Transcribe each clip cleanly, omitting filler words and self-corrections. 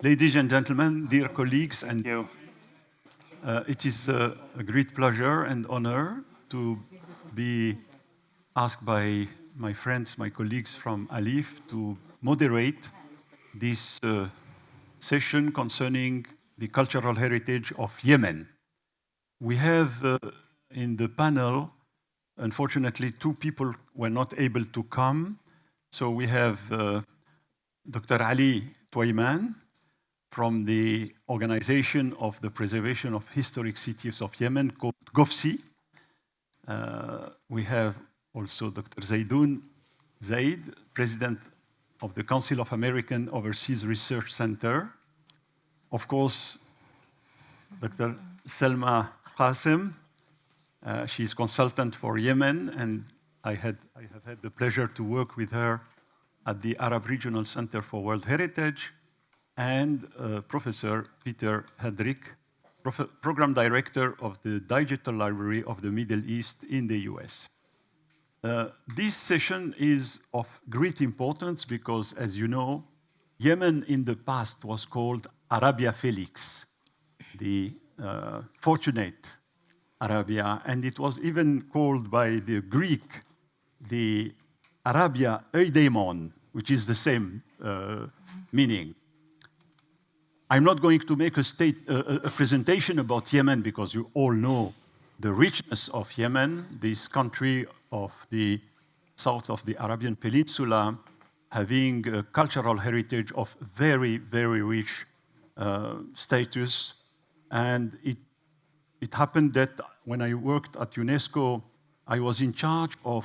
Ladies and gentlemen, dear colleagues, and it is a great pleasure and honor to be asked by my friends, my colleagues from ALIPH to moderate this session concerning the cultural heritage of Yemen. We have in the panel, unfortunately, 2 people were not able to come. So we have Dr. Ali Tuaiman from the Organization of the Preservation of Historic Cities of Yemen, called GOPCHY. We have also Dr. Zaidoun Zaid, President of the Council of American Overseas Research Center. Of course, Dr. Selma Qasem, she's consultant for Yemen, and I have had the pleasure to work with her at the Arab Regional Center for World Heritage, and Professor Peter Hedrick, Program Director of the Digital Library of the Middle East in the US. This session is of great importance because, as you know, Yemen in the past was called Arabia Felix, the fortunate Arabia, and it was even called by the Greek the Arabia Eudaimon, which is the same meaning. I'm not going to make a presentation about Yemen because you all know the richness of Yemen, this country of the south of the Arabian Peninsula, having a cultural heritage of very, very rich status. And it happened that when I worked at UNESCO, I was in charge of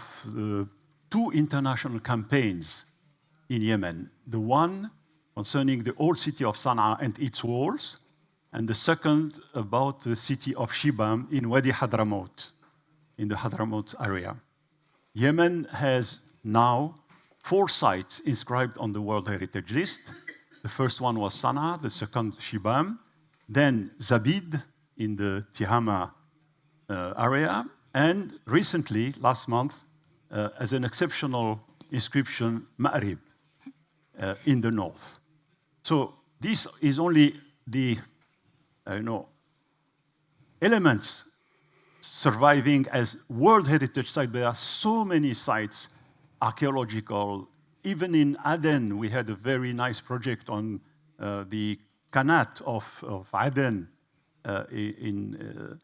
2 international campaigns in Yemen. The one concerning the old city of Sana'a and its walls, and the second about the city of Shibam in Wadi Hadramaut, in the Hadramaut area. Yemen has now 4 sites inscribed on the World Heritage List. The first one was Sana'a, the second Shibam, then Zabid in the Tihama area, and recently, last month, as an exceptional inscription, Ma'rib in the north. So this is only the elements surviving as World Heritage Site. There are so many sites, archaeological. Even in Aden, we had a very nice project on the Qanat of Aden in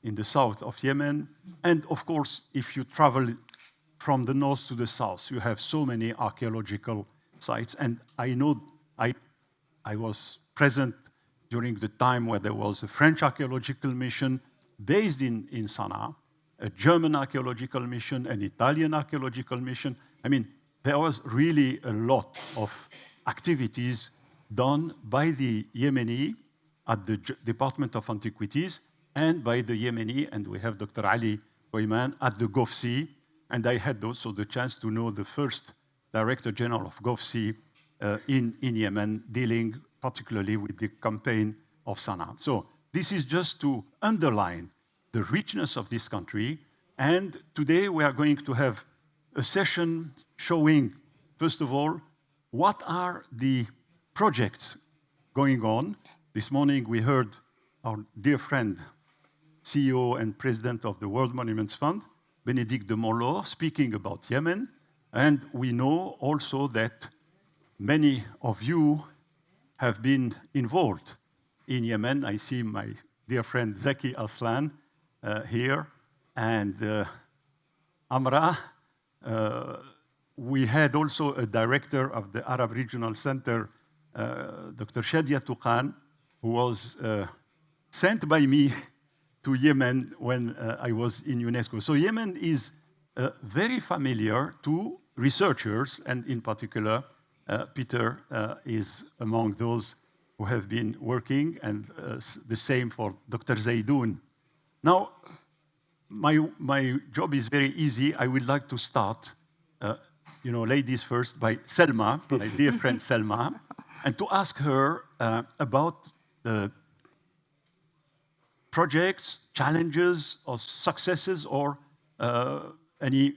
the south of Yemen. And of course, if you travel from the north to the south, you have so many archaeological sites. And I know I was present during the time where there was a French archaeological mission based in Sana'a, a German archaeological mission, an Italian archaeological mission. I mean, there was really a lot of activities done by the Yemeni at the Department of Antiquities and by the Yemeni, and we have Dr. Ali Tuaiman at the GOPCHY, and I had also the chance to know the first Director General of GOPCHY in Yemen, dealing particularly with the campaign of Sana'a. So this is just to underline the richness of this country, and today we are going to have a session showing, first of all, what are the projects going on. This morning we heard our dear friend, CEO and President of the World Monuments Fund, Bénédicte de Montlort, speaking about Yemen, and we know also that many of you have been involved in Yemen. I see my dear friend Zaki Aslan here, and Amra. We had also a director of the Arab Regional Center, Dr. Shadia Touqan, who was sent by me to Yemen when I was in UNESCO. So Yemen is very familiar to researchers, and in particular, Peter is among those who have been working, and the same for Dr. Zaidoun. Now, my job is very easy. I would like to start, ladies first, by Selma, my dear friend Selma, and to ask her about the projects, challenges, or successes, or any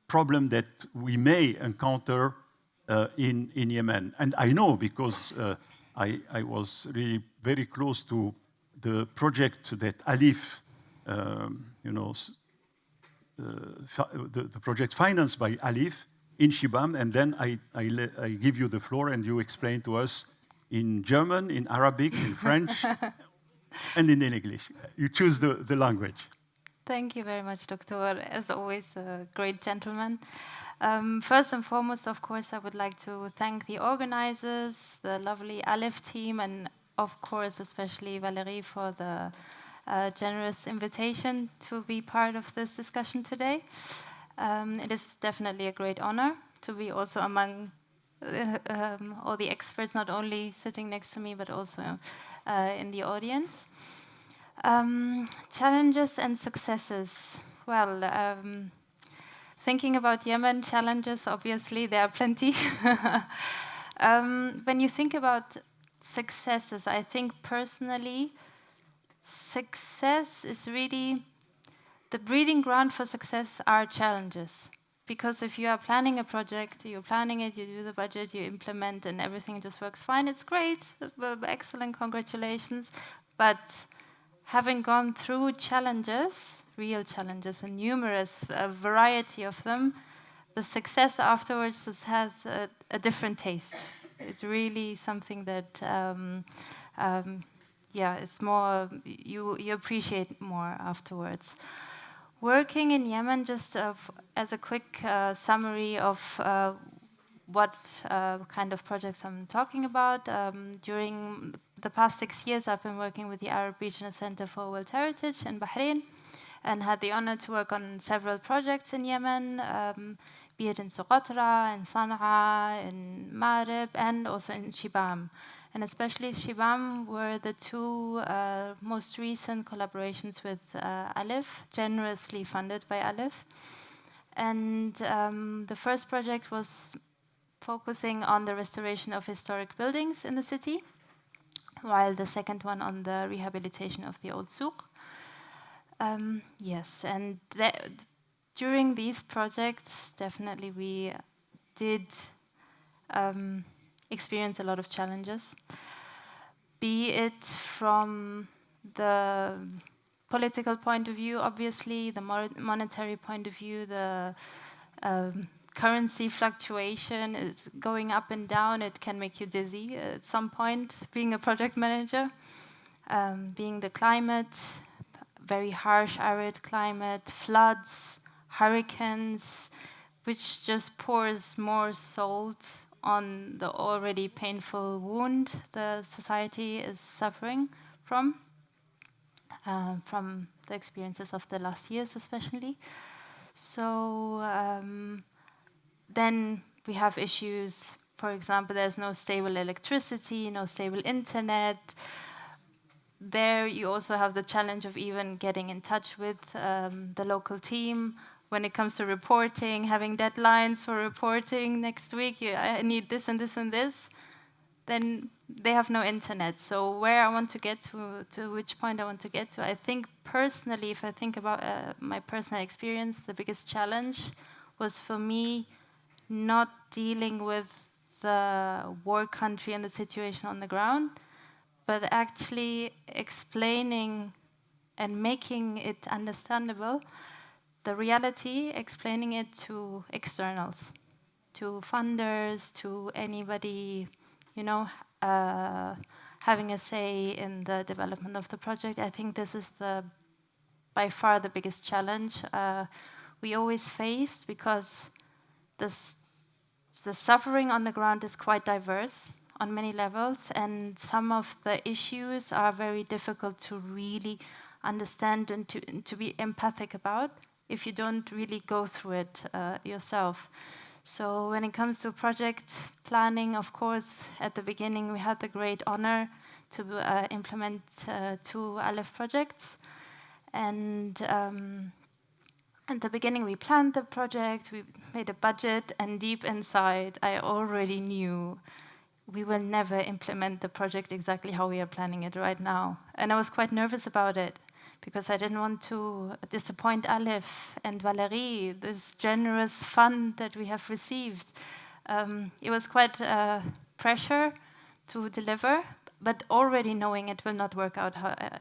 problem that we may encounter in Yemen. And I know because I was really very close to the project that ALIPH, the project financed by ALIPH in Shibam, and then I give you the floor and you explain to us in German, in Arabic, in French, and in English. You choose the language. Thank you very much, Doctor. As always, a great gentleman. First and foremost, of course, I would like to thank the organizers, the lovely ALIPH team, and of course, especially Valérie for the generous invitation to be part of this discussion today. It is definitely a great honor to be also among all the experts, not only sitting next to me, but also in the audience. Challenges and successes. Well, thinking about Yemen, challenges, obviously, there are plenty. When you think about successes, I think personally, success is really, the breeding ground for success are challenges. Because if you are planning a project, you're planning it, you do the budget, you implement, and everything just works fine, it's great, excellent, congratulations. But having gone through challenges, real challenges, and numerous, a variety of them, the success afterwards has a different taste. It's really something that, yeah, it's more, you appreciate more afterwards. Working in Yemen, just as a quick summary of what kind of projects I'm talking about. During the past 6 years, I've been working with the Arab Regional Center for World Heritage in Bahrain, and had the honor to work on several projects in Yemen, be it in Socotra, in Sana'a, in Marib, and also in Shibam. And especially Shibam were the two most recent collaborations with ALIPH, generously funded by ALIPH. And the first project was focusing on the restoration of historic buildings in the city, while the second one on the rehabilitation of the old souk. Yes, and during these projects, definitely we did experience a lot of challenges, be it from the political point of view, obviously, the monetary point of view, the currency fluctuation is going up and down. It can make you dizzy at some point, being a project manager, being the climate, very harsh, arid climate, floods, hurricanes, which just pours more salt on the already painful wound the society is suffering from the experiences of the last years especially. So then we have issues, for example, there's no stable electricity, no stable internet. There you also have the challenge of even getting in touch with the local team. When it comes to reporting, having deadlines for reporting next week, I need this and this and this, then they have no internet. So where I want to get to which point I want to get to, I think personally, if I think about my personal experience, the biggest challenge was for me not dealing with the war country and the situation on the ground, but actually explaining and making it understandable, the reality, explaining it to externals, to funders, to anybody, you know, having a say in the development of the project. I think this is by far the biggest challenge we always faced, because the suffering on the ground is quite diverse on many levels, and some of the issues are very difficult to really understand and to be empathic about if you don't really go through it yourself. So when it comes to project planning, of course, at the beginning we had the great honor to implement 2 ALIPH projects. And at the beginning we planned the project, we made a budget, and deep inside I already knew we will never implement the project exactly how we are planning it right now. And I was quite nervous about it, because I didn't want to disappoint ALIPH and Valérie, this generous fund that we have received. It was quite pressure to deliver, but already knowing it will not work out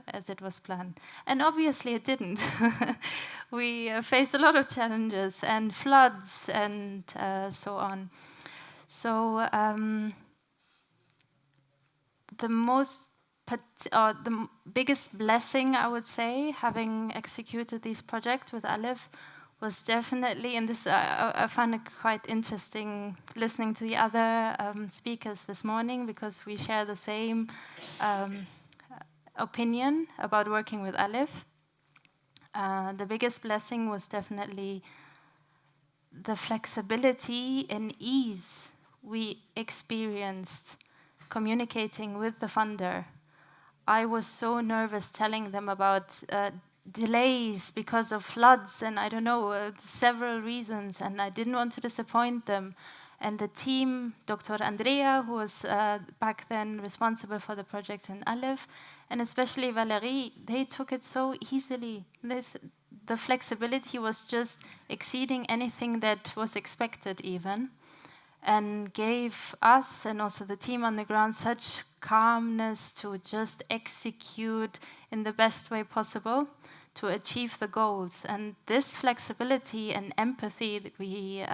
as it was planned. And obviously it didn't. We faced a lot of challenges and floods and so on. So the biggest blessing, I would say, having executed this project with ALIPH was definitely, and this I found it quite interesting listening to the other speakers this morning, because we share the same opinion about working with ALIPH. The biggest blessing was definitely the flexibility and ease we experienced communicating with the funder. I was so nervous telling them about delays because of floods and I don't know, several reasons, and I didn't want to disappoint them. And the team, Dr. Andrea, who was back then responsible for the project in ALIPH, and especially Valérie, they took it so easily. The flexibility was just exceeding anything that was expected even, and gave us and also the team on the ground such calmness to just execute in the best way possible to achieve the goals. And this flexibility and empathy that we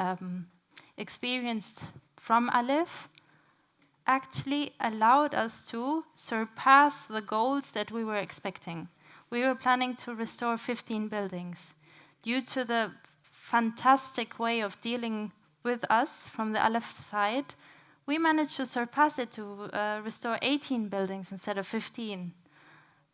experienced from ALIPH actually allowed us to surpass the goals that we were expecting. We were planning to restore 15 buildings. Due to the fantastic way of dealing with us from the ALIPH side, we managed to surpass it to restore 18 buildings instead of 15.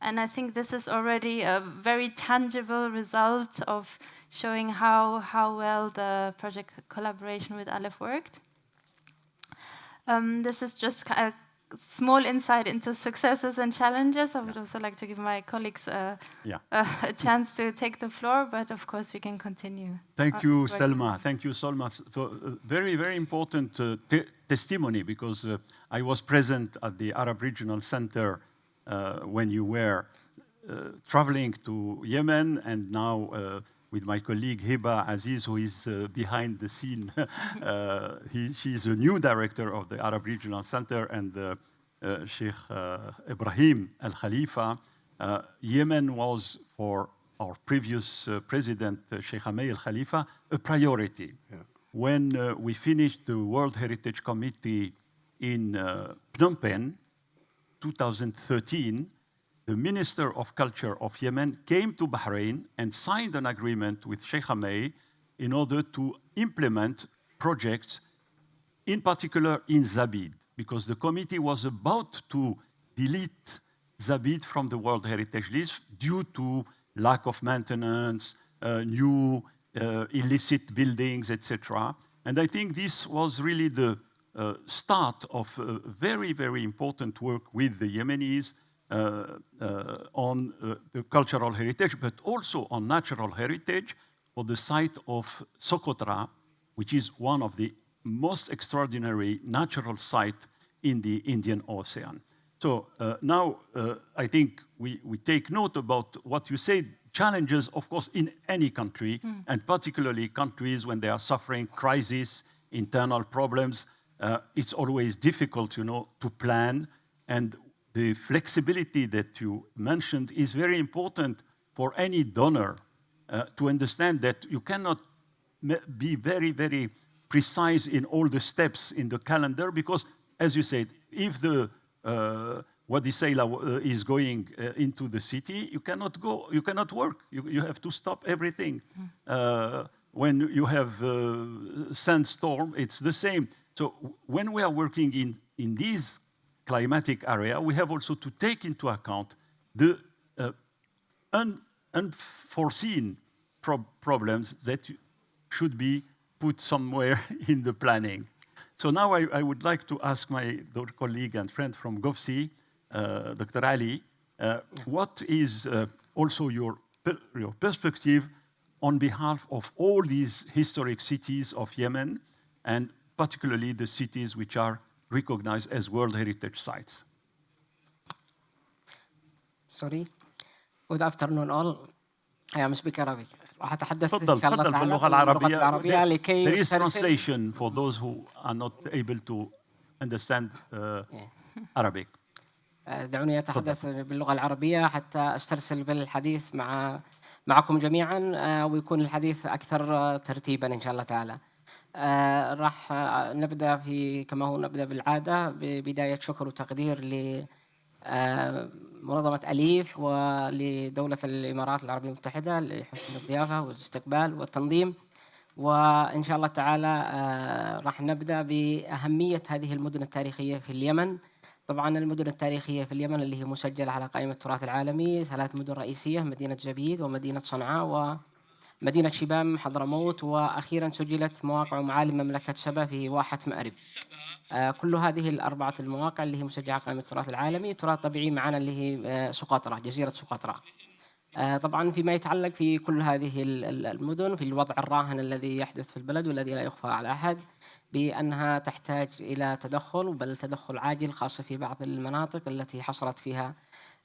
And I think this is already a very tangible result of showing how well the project collaboration with ALIPH worked. This is just a small insight into successes and challenges. I would also like to give my colleagues a chance to take the floor, but of course we can continue. Thank you, Selma. Thank you, Selma, for very, very important testimony, because I was present at the Arab Regional Center when you were traveling to Yemen, and now with my colleague Hiba Aziz, who is behind the scene. She's a new director of the Arab Regional Center, and Sheikh Ibrahim Al Khalifa. Yemen was, for our previous president, Sheikh Hamay Al Khalifa, a priority. Yeah. When we finished the World Heritage Committee in Phnom Penh, 2013, the Minister of Culture of Yemen came to Bahrain and signed an agreement with Sheikh Hamay in order to implement projects, in particular in Zabid, because the committee was about to delete Zabid from the World Heritage List due to lack of maintenance, new illicit buildings, etc. And I think this was really the start of very, very important work with the Yemenis on the cultural heritage, but also on natural heritage for the site of Socotra, which is one of the most extraordinary natural sites in the Indian Ocean. So now I think we take note about what you said, challenges, of course, in any country, and particularly countries when they are suffering crisis, internal problems. It's always difficult, you know, to plan, and the flexibility that you mentioned is very important for any donor to understand that you cannot be very, very precise in all the steps in the calendar, because, as you said, if the Wadi Sayla is going into the city, you cannot go, you cannot work. You have to stop everything. When you have sandstorm, it's the same. So when we are working in these climatic area, we have also to take into account the unforeseen problems that should be put somewhere in the planning. So now I would like to ask my colleague and friend from GOPCHY, Dr. Ali, what is also your perspective on behalf of all these historic cities of Yemen, and particularly the cities which are recognized as World Heritage Sites? Sorry. Good afternoon all. I am speaking Arabic. راح أتحدث تفضل باللغة العربية لكي there is translation for those who are not able to understand Arabic. دعوني أتحدث باللغة العربية حتى أسترسل بالحديث معكم جميعا ويكون الحديث أكثر ترتيبا إن شاء الله تعالى. راح نبدأ كما نبدأ بالعادة ببداية شكر وتقدير لمنظمة أليف ولدولة الإمارات العربية المتحدة لحسن الضيافة والاستقبال والتنظيم. وإن شاء الله تعالى راح نبدأ بأهمية هذه المدن التاريخية في اليمن. طبعا المدن التاريخية في اليمن اللي هي مسجلة على قائمة التراث العالمي 3 مدن رئيسية: مدينة جبيد ومدينة صنعاء ومدينة شبام حضرموت، وأخيرا سجلت مواقع ومعالم مملكة سبا في واحة مأرب. كل هذه ال4 المواقع اللي هي مسجلة على قائمة التراث العالمي. تراث طبيعي معنا اللي هي سقطرى، جزيرة سقطرى. طبعا فيما يتعلق في كل هذه المدن في الوضع الراهن الذي يحدث في البلد والذي لا يخفى على أحد بأنها تحتاج إلى تدخل، بل تدخل عاجل، خاصة في بعض المناطق التي حصلت فيها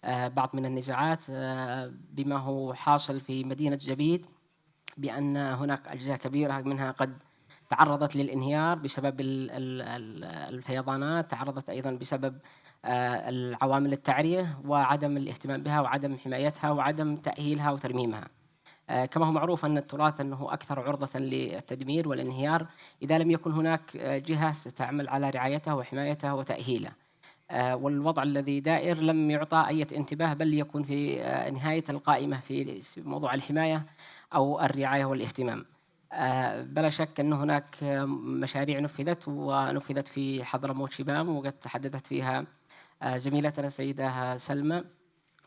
بعض من النزاعات، بما هو حاصل في مدينة جبيد، بأن هناك أجزاء كبيرة منها قد تعرضت للانهيار بسبب الفيضانات، تعرضت أيضا بسبب العوامل التعرية وعدم الاهتمام بها وعدم حمايتها وعدم تأهيلها وترميمها. كما هو معروف أن التراث أنه أكثر عرضة للتدمير والانهيار إذا لم يكن هناك جهة تعمل على رعايته وحمايته وتأهيله. والوضع الذي دائر لم يعطى أي انتباه، بل يكون في نهاية القائمة في موضوع الحماية أو الرعاية والاهتمام. بلا شك أن هناك مشاريع نفذت في حضرموت شبام، وقد تحدثت فيها زميلتنا السيدة سلمى.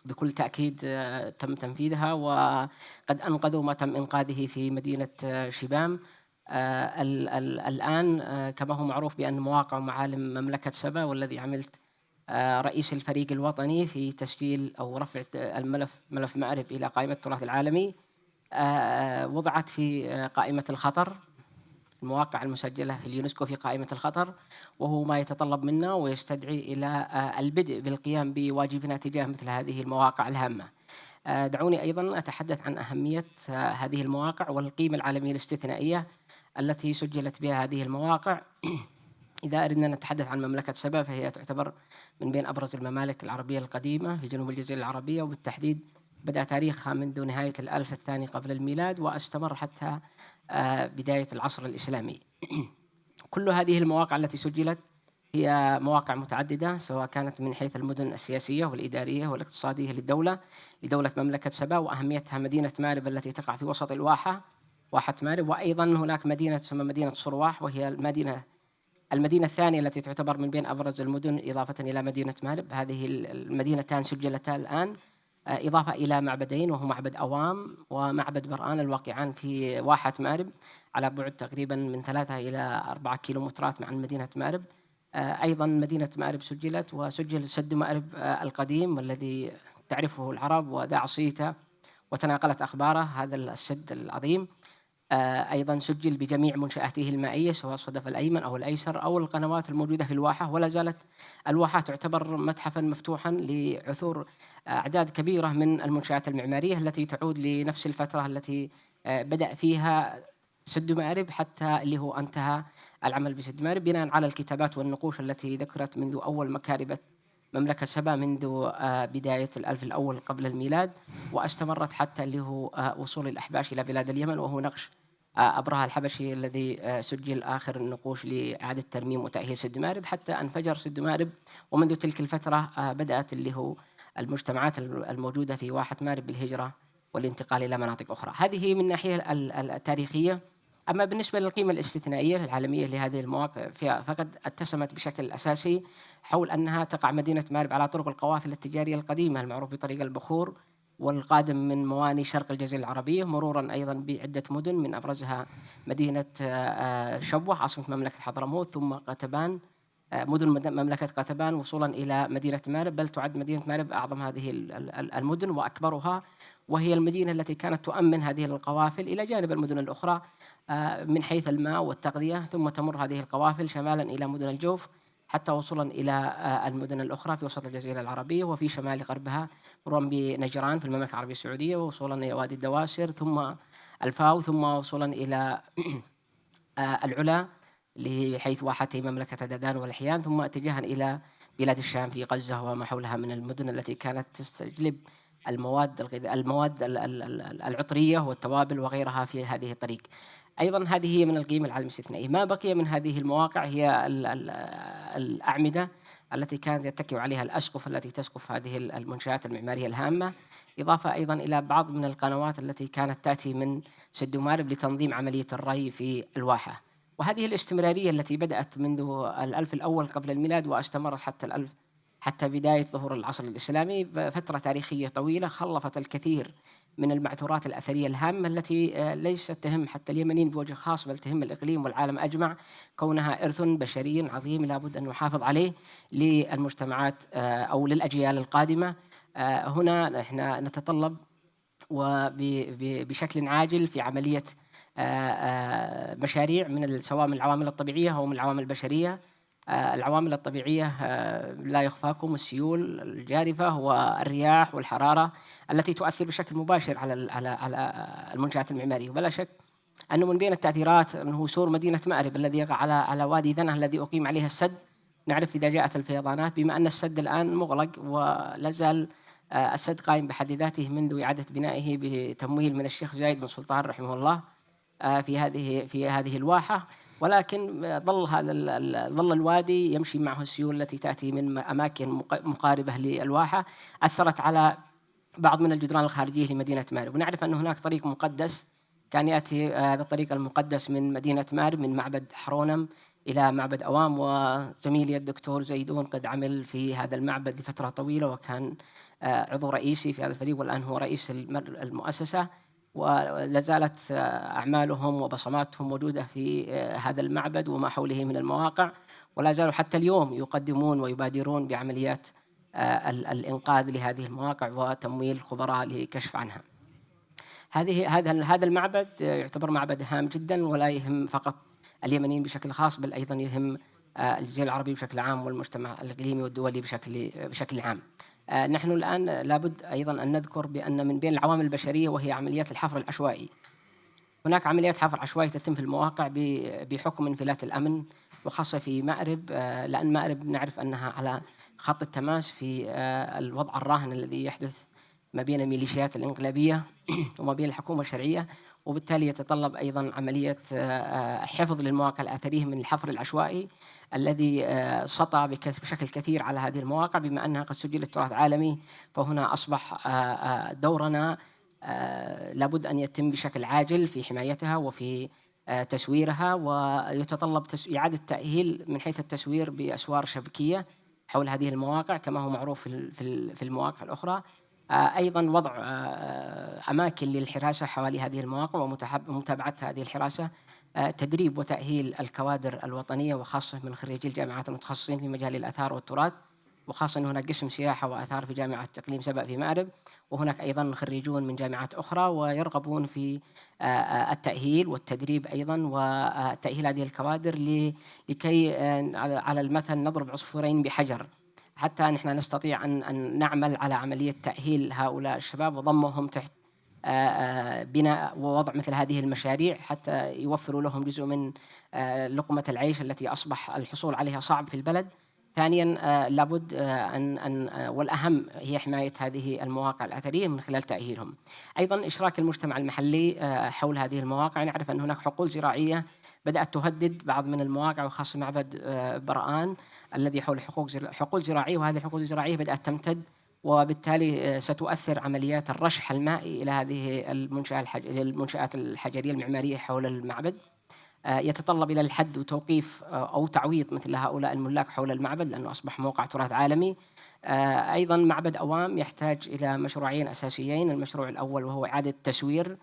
بكل تأكيد تم تنفيذها، وقد أنقذوا ما تم إنقاذه في مدينة شبام. الآن كما هو معروف بأن مواقع ومعالم مملكة سبا، والذي عملت رئيس الفريق الوطني في تسجيل أو رفع ملف مأرب إلى قائمة التراث العالمي، وضعت في قائمة الخطر، المواقع المسجلة في اليونسكو في قائمة الخطر، وهو ما يتطلب منا ويستدعي إلى البدء بالقيام بواجبنا تجاه مثل هذه المواقع الهامة. دعوني أيضا أتحدث عن أهمية هذه المواقع والقيمة العالمية الاستثنائية التي سجلت بها هذه المواقع. إذا أردنا نتحدث عن مملكة سبا، فهي تعتبر من بين أبرز الممالك العربية القديمة في جنوب الجزيرة العربية، وبالتحديد بدأ تاريخها منذ نهاية الألف الثاني قبل الميلاد واستمر حتى بداية العصر الإسلامي. كل هذه المواقع التي سجلت هي مواقع متعددة، سواء كانت من حيث المدن السياسية والإدارية والاقتصادية لدولة مملكة سبا، وأهميتها مدينة مأرب التي تقع في وسط واحة مأرب، وأيضا هناك مدينة تسمى مدينة صرواح، وهي المدينة الثانية التي تعتبر من بين أبرز المدن إضافة إلى مدينة مأرب. هذه المدينتان سجلتا الآن إضافة إلى معبدين، وهو معبد أوام ومعبد برآن الواقعان في واحة مأرب على بعد تقريبا من 3 إلى 4 كيلومترات عن مدينة مأرب. أيضا مدينة مأرب سجلت، وسجل سد مأرب القديم والذي تعرفه العرب وداع صيته وتناقلت أخباره، هذا السد العظيم. أيضا سجل بجميع منشآته المائية، سواء الصدف الأيمن أو الأيسر أو القنوات الموجودة في الواحة. ولا زالت الواحة تعتبر متحفا مفتوحا لعثور أعداد كبيرة من المنشآت المعمارية التي تعود لنفس الفترة التي بدأ فيها سد مأرب حتى اللي هو انتهى العمل بسد مأرب، بناء على الكتابات والنقوش التي ذكرت منذ أول مكاربة مملكة سبا منذ بداية الألف الأول قبل الميلاد، واستمرت حتى اللي هو وصول الأحباش إلى بلاد اليمن، وهو نقش أبرهة الحبشي الذي سجل آخر النقوش لإعادة ترميم وتأهيل سد مأرب حتى انفجر سد مأرب. ومنذ تلك الفترة بدأت اللي هو المجتمعات الموجودة في واحة مأرب بالهجرة والانتقال إلى مناطق أخرى. هذه من الناحية التاريخية. أما بالنسبة للقيمة الاستثنائية العالمية لهذه المواقع فقد اتسمت بشكل أساسي حول أنها تقع مدينة مأرب على طرق القوافل التجارية القديمة المعروف بطريق البخور، والقادم من مواني شرق الجزيرة العربية، مرورا أيضا بعدة مدن من أبرزها مدينة شبوة عاصمة مملكة حضرموت، ثم قتبان، مدن مملكة قتبان، وصولا إلى مدينة مأرب. بل تعد مدينة مأرب أعظم هذه المدن وأكبرها، وهي المدينة التي كانت تؤمن هذه القوافل إلى جانب المدن الأخرى من حيث الماء والتغذية، ثم تمر هذه القوافل شمالا إلى مدن الجوف حتى وصولا إلى المدن الأخرى في وسط الجزيرة العربية، وفي شمال غربها مرورا بنجران في المملكة العربية السعودية، وصولا إلى وادي الدواسر، ثم الفاو، ثم وصولا إلى العلا حيث واحتي مملكة ددان والحيان، ثم اتجاها إلى بلاد الشام في غزة وما حولها من المدن التي كانت تستجلب المواد العطرية والتوابل وغيرها في هذه الطريق. أيضا هذه هي من القيمة العالمية الاستثنائية. ما بقي من هذه المواقع هي الأعمدة التي كانت يتكئ عليها الأسقف التي تسقف هذه المنشآت المعمارية الهامة، إضافة أيضا إلى بعض من القنوات التي كانت تأتي من سد مارب لتنظيم عملية الري في الواحة. وهذه الاستمرارية التي بدأت منذ الألف الأول قبل الميلاد واستمرت حتى بداية ظهور العصر الإسلامي، فترة تاريخية طويلة خلفت الكثير من المعثورات الأثرية الهامة التي ليست تهم حتى اليمنيين بوجه خاص بل تهم الإقليم والعالم أجمع، كونها إرث بشري عظيم لابد أن نحافظ عليه للمجتمعات أو للأجيال القادمة. هنا احنا نتطلب وبشكل عاجل في عملية مشاريع سواء من العوامل الطبيعية أو من العوامل البشرية. العوامل الطبيعية لا يخفاكم السيول الجارفة والرياح والحرارة التي تؤثر بشكل مباشر على المنشآت المعمارية. وبلا شك أنه من بين التأثيرات أنه سور مدينة مأرب الذي يقع على وادي ذنه الذي أقيم عليها السد. نعرف إذا جاءت الفيضانات بما أن السد الآن مغلق ولا زال السد قائم بحد ذاته منذ إعادة بنائه بتمويل من الشيخ زايد بن سلطان رحمه الله في هذه الواحة، ولكن ظل الوادي يمشي معه السيول التي تأتي من أماكن مقاربة للواحة، أثرت على بعض من الجدران الخارجية لمدينة مأرب. ونعرف أن هناك طريق مقدس كان يأتي هذا الطريق المقدس من مدينة مأرب من معبد حرونم إلى معبد أوام، وزميلي الدكتور زيدون قد عمل في هذا المعبد لفترة طويلة وكان عضو رئيسي في هذا الفريق، والآن هو رئيس المؤسسة، ولا زالت أعمالهم وبصماتهم موجودة في هذا المعبد وما حوله من المواقع، ولا زالوا حتى اليوم يقدمون ويبادرون بعمليات الإنقاذ لهذه المواقع وتمويل خبراء لكشف عنها. هذا المعبد يعتبر معبد هام جدا، ولا يهم فقط اليمنيين بشكل خاص بل أيضا يهم الجزيرة العربية بشكل عام والمجتمع الإقليمي والدولي بشكل عام. نحن الآن لابد أيضا أن نذكر بأن من بين العوامل البشرية وهي عمليات الحفر العشوائي. هناك عمليات حفر عشوائي تتم في المواقع بحكم انفلات الأمن، وخاصة في مأرب، لأن مأرب نعرف أنها على خط التماس في الوضع الراهن الذي يحدث ما بين الميليشيات الانقلابية وما بين الحكومة الشرعية، وبالتالي يتطلب أيضا عملية حفظ للمواقع الأثرية من الحفر العشوائي الذي سطع بشكل كثير على هذه المواقع. بما أنها قد سجلت تراث عالمي فهنا أصبح دورنا لابد أن يتم بشكل عاجل في حمايتها وفي تسويرها، ويتطلب إعادة تأهيل من حيث التسوير بأسوار شبكية حول هذه المواقع كما هو معروف في المواقع الأخرى. أيضا وضع أماكن للحراسة حوالي هذه المواقع ومتابعة هذه الحراسة، تدريب وتأهيل الكوادر الوطنية وخاصة من خريجي الجامعات المتخصصين في مجال الآثار والتراث، وخاصة أن هناك قسم سياحة وآثار في جامعة إقليم سبأ في مأرب، وهناك أيضا خريجون من جامعات أخرى ويرغبون في التأهيل والتدريب أيضا وتأهيل هذه الكوادر لكي على المثل نضرب عصفورين بحجر، حتى نحن نستطيع أن نعمل على عملية تأهيل هؤلاء الشباب وضمهم تحت بناء ووضع مثل هذه المشاريع حتى يوفروا لهم جزء من لقمة العيش التي أصبح الحصول عليها صعب في البلد. ثانياً لابد والأهم هي حماية هذه المواقع الأثرية من خلال تأهيلهم. أيضاً إشراك المجتمع المحلي حول هذه المواقع. نعرف أن هناك حقول زراعية بدأت تهدد بعض من المواقع وخاصة معبد برآن الذي حول حقول زراعية، وهذه الحقول الزراعية بدأت تمتد، وبالتالي ستؤثر عمليات الرشح المائي إلى هذه المنشآت الحجرية المعمارية حول المعبد. يتطلب إلى الحد وتوقيف أو تعويض مثل هؤلاء الملاك حول المعبد لأنه أصبح موقع تراث عالمي. أيضا معبد أوام يحتاج إلى مشروعين أساسيين. المشروع الأول وهو إعادة تسوير،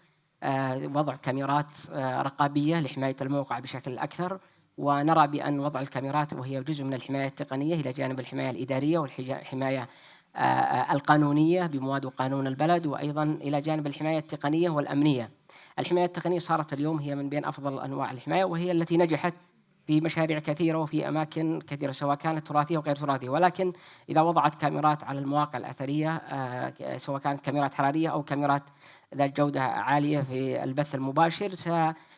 وضع كاميرات رقابية لحماية الموقع بشكل أكثر، ونرى بأن وضع الكاميرات وهي جزء من الحماية التقنية إلى جانب الحماية الإدارية والحماية القانونية بمواد قانون البلد، وأيضا إلى جانب الحماية التقنية والأمنية. الحماية التقنية صارت اليوم هي من بين أفضل أنواع الحماية، وهي التي نجحت في مشاريع كثيرة وفي أماكن كثيرة سواء كانت تراثية وغير تراثية، ولكن إذا وضعت كاميرات على المواقع الأثرية سواء كانت كاميرات حرارية أو كاميرات ذات جودة عالية في البث المباشر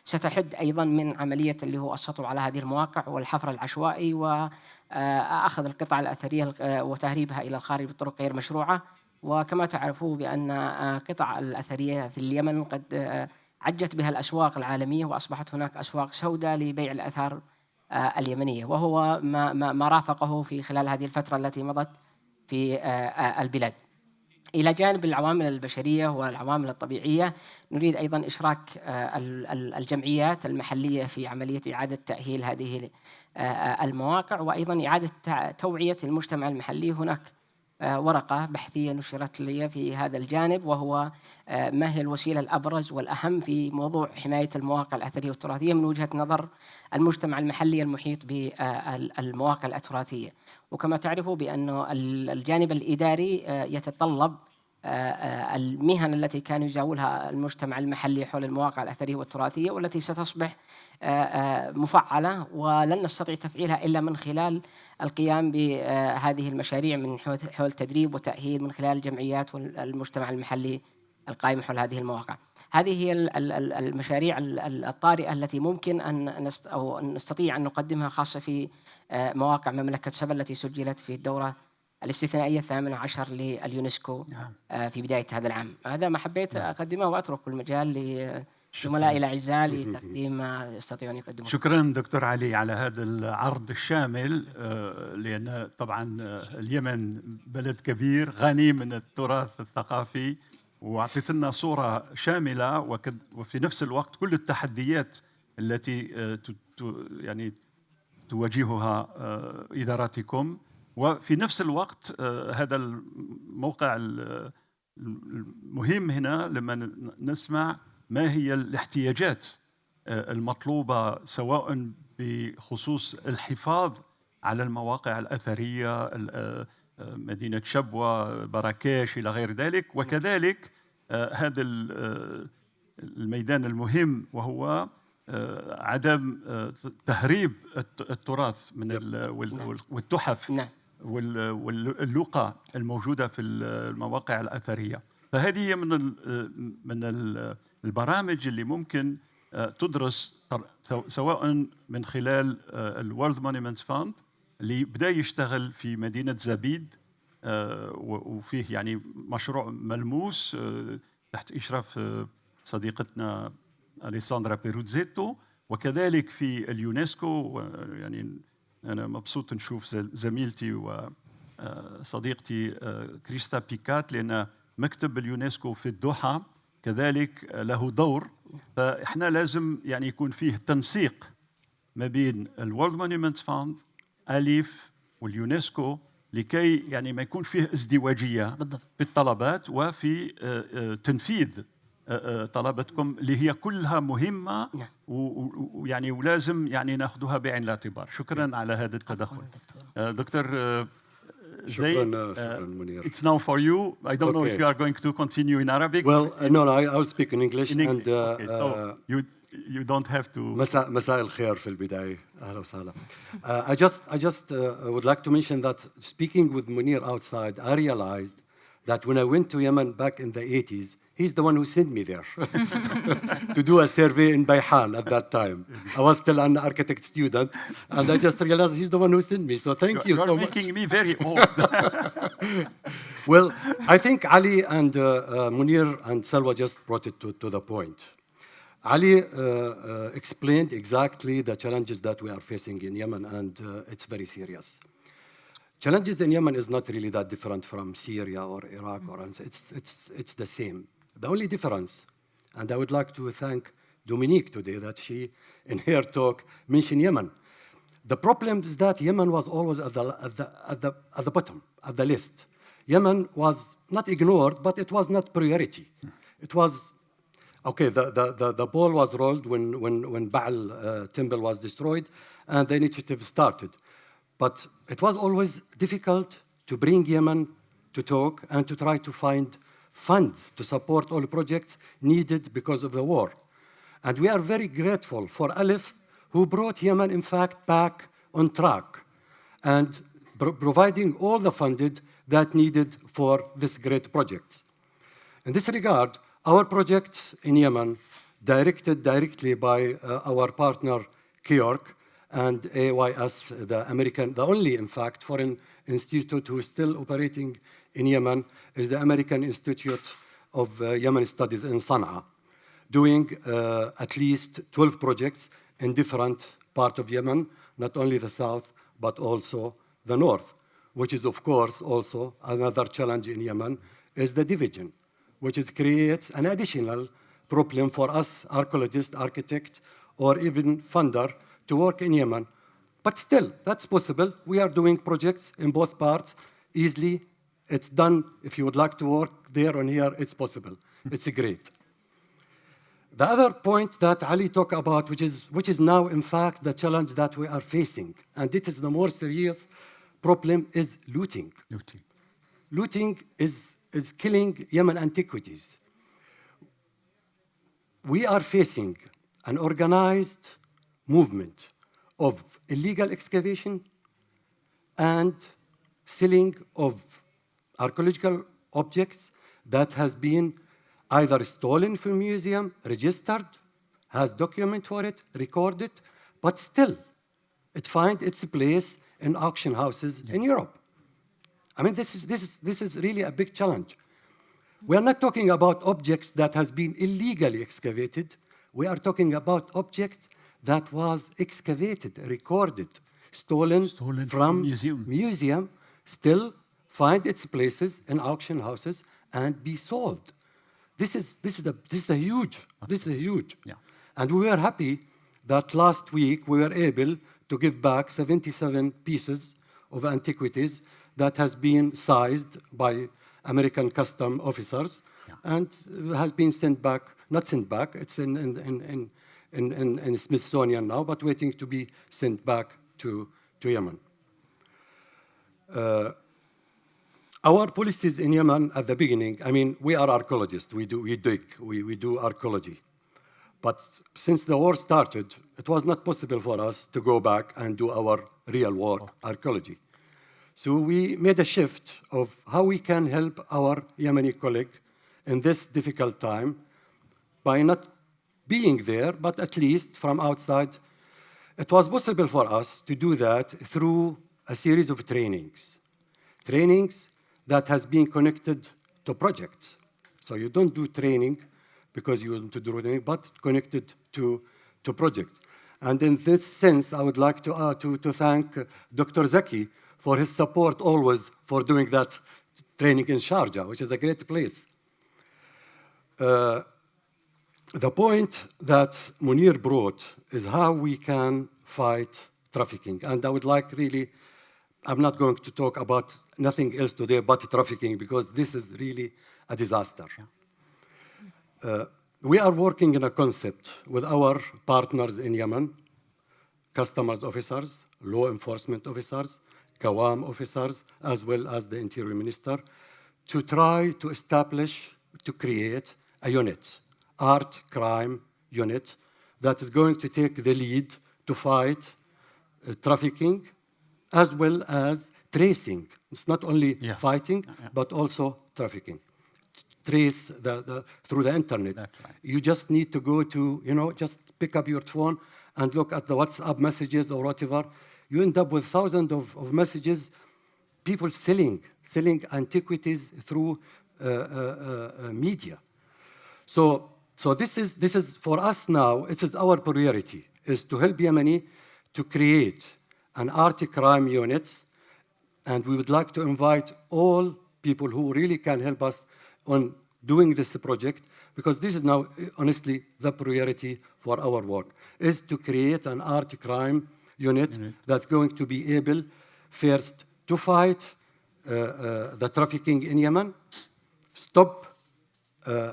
ستحد أيضا من عملية اللي هو السطو على هذه المواقع والحفر العشوائي وأخذ القطع الأثرية وتهريبها إلى الخارج بطرق غير مشروعة. وكما تعرفوا بأن قطع الأثرية في اليمن قد عجت بها الأسواق العالمية وأصبحت هناك أسواق سوداء لبيع الآثار اليمنية، وهو ما رافقه في خلال هذه الفترة التي مضت في البلاد. إلى جانب العوامل البشرية والعوامل الطبيعية نريد أيضا إشراك الجمعيات المحلية في عملية إعادة تأهيل هذه المواقع، وأيضا إعادة توعية المجتمع المحلي. هناك ورقة بحثية نشرت لي في هذا الجانب، وهو ما هي الوسيلة الأبرز والأهم في موضوع حماية المواقع الأثرية والتراثية من وجهة نظر المجتمع المحلي المحيط بالمواقع التراثية. وكما تعرفوا بأن الجانب الإداري يتطلب المهن التي كان يزاولها المجتمع المحلي حول المواقع الأثرية والتراثية، والتي ستصبح مفعلة ولن نستطيع تفعيلها إلا من خلال القيام بهذه المشاريع من حول تدريب وتأهيل من خلال الجمعيات والمجتمع المحلي القائم حول هذه المواقع. هذه هي المشاريع الطارئة التي ممكن أن نستطيع أن نقدمها، خاصة في مواقع مملكة سبا التي سجلت في الدورة الاستثنائية 18 لليونسكو في بداية هذا العام. هذا ما حبيت أقدمه، وأترك المجال لزملائي الأعزاء لتقديم ما يستطيعون يقدمون. شكرا دكتور علي على هذا العرض الشامل، لأن طبعا اليمن بلد كبير غني من التراث الثقافي، وأعطيت لنا صورة شاملة، وفي نفس الوقت كل التحديات التي يعني تواجهها إداراتكم. وفي نفس الوقت هذا الموقع المهم هنا لما نسمع ما هي الاحتياجات المطلوبة، سواء بخصوص الحفاظ على المواقع الأثرية، مدينة شبوة، براكش إلى غير ذلك، وكذلك هذا الميدان المهم وهو عدم تهريب التراث من والتحف واللقى الموجودة في المواقع الأثرية. فهذه هي من البرامج اللي ممكن تدرس سواء من خلال الورلد مونيمنت فاند اللي بدأ يشتغل في مدينة زبيد، وفيه يعني مشروع ملموس تحت إشراف صديقتنا أليساندرا بيروتزيتو، وكذلك في اليونسكو. يعني أنا مبسوط نشوف زميلتي وصديقتي كريستا بيكات، لأن مكتب اليونسكو في الدوحة كذلك له دور. فإحنا لازم يعني يكون فيه تنسيق ما بين الورلد مونيمنت فاند، أليف واليونسكو، لكي يعني ما يكون فيه ازدواجية في الطلبات وفي تنفيذ طلباتكم اللي هي كلها مهمة، ويعني ولازم يعني ناخذها بعين الاعتبار. شكرا على هذا التدخل. دكتور شكرا منير. It's now for you. I don't know if you are going to continue in Arabic. Well, no, I will speak in English. And so you don't have to. مساء الخير في البداية. أهلا وسهلا. I just would like to mention that speaking with Mounir outside, I realized that when I went to Yemen back in the 80s, he's the one who sent me there to do a survey in Bayhan at that time. I was still an architect student, and I just realized he's the one who sent me. So thank you so much. You're making me very old. Well, I think Ali and Mounir and Salwa just brought it to the point. Ali explained exactly the challenges that we are facing in Yemen, and it's very serious. Challenges in Yemen is not really that different from Syria or Iraq, or it's the same. The only difference, and I would like to thank Dominique today that she, in her talk, mentioned Yemen. The problem is that Yemen was always at the bottom of the list. Yemen was not ignored, but it was not priority. It was, okay, the ball was rolled when Baal temple was destroyed and the initiative started. But it was always difficult to bring Yemen to talk and to try to find funds to support all projects needed because of the war. And we are very grateful for ALIPH who brought Yemen, in fact, back on track and providing all the funding that needed for this great project. In this regard, our project in Yemen, directed directly by our partner, KIORC, and AYS, the only, in fact, foreign institute who is still operating in Yemen, is the American Institute of Yemen Studies in Sana'a, doing at least 12 projects in different parts of Yemen, not only the south, but also the north, which is, of course, also another challenge in Yemen, is the division, which creates an additional problem for us, archaeologists, architects, or even funder to work in Yemen. But still, that's possible. We are doing projects in both parts easily. It's done. If you would like to work there or here, it's possible. It's great. The other point that Ali talked about, which is now, in fact, the challenge that we are facing, and it is the more serious problem, is looting. Looting is killing Yemen antiquities. We are facing an organized movement of illegal excavation and selling of archaeological objects that has been either stolen from museum, registered, has document for it, recorded, but still it finds its place in auction houses in Europe. I mean, this is really a big challenge. We are not talking about objects that has been illegally excavated. We are talking about objects that was excavated, recorded, stolen from museum, still find its places in auction houses and be sold. This is a huge. Yeah. And we were happy that last week we were able to give back 77 pieces of antiquities that has been sized by American custom officers, and has been sent back, not sent back, it's in Smithsonian now, but waiting to be sent back to Yemen. Our policies in Yemen at the beginning, I mean, we are archaeologists, we dig, we do archaeology. But since the war started, it was not possible for us to go back and do our real work, archaeology. So we made a shift of how we can help our Yemeni colleague in this difficult time by not being there, but at least from outside. It was possible for us to do that through a series of trainings that has been connected to projects. So you don't do training because you want to do training, but connected to projects. And in this sense, I would like to thank Dr. Zaki for his support always for doing that training in Sharjah, which is a great place. The point that Mounir brought is how we can fight trafficking. And I would like really, I'm not going to talk about nothing else today but trafficking, because this is really a disaster. We are working in a concept with our partners in Yemen, customs officers, law enforcement officers, GOAM officers, as well as the Interior Minister, to try to establish, to create a unit, art crime unit, that is going to take the lead to fight trafficking, as well as tracing. It's not only fighting, but also trafficking. Trace through the internet. Right. You just need to go to, just pick up your phone and look at the WhatsApp messages or whatever. You end up with thousands of messages, people selling antiquities through media. So this is for us now. It is our priority, is to help Yemeni to create an art crime unit, and we would like to invite all people who really can help us on doing this project, because this is now honestly the priority for our work, is to create an art crime unit that's going to be able first to fight the trafficking in Yemen, stop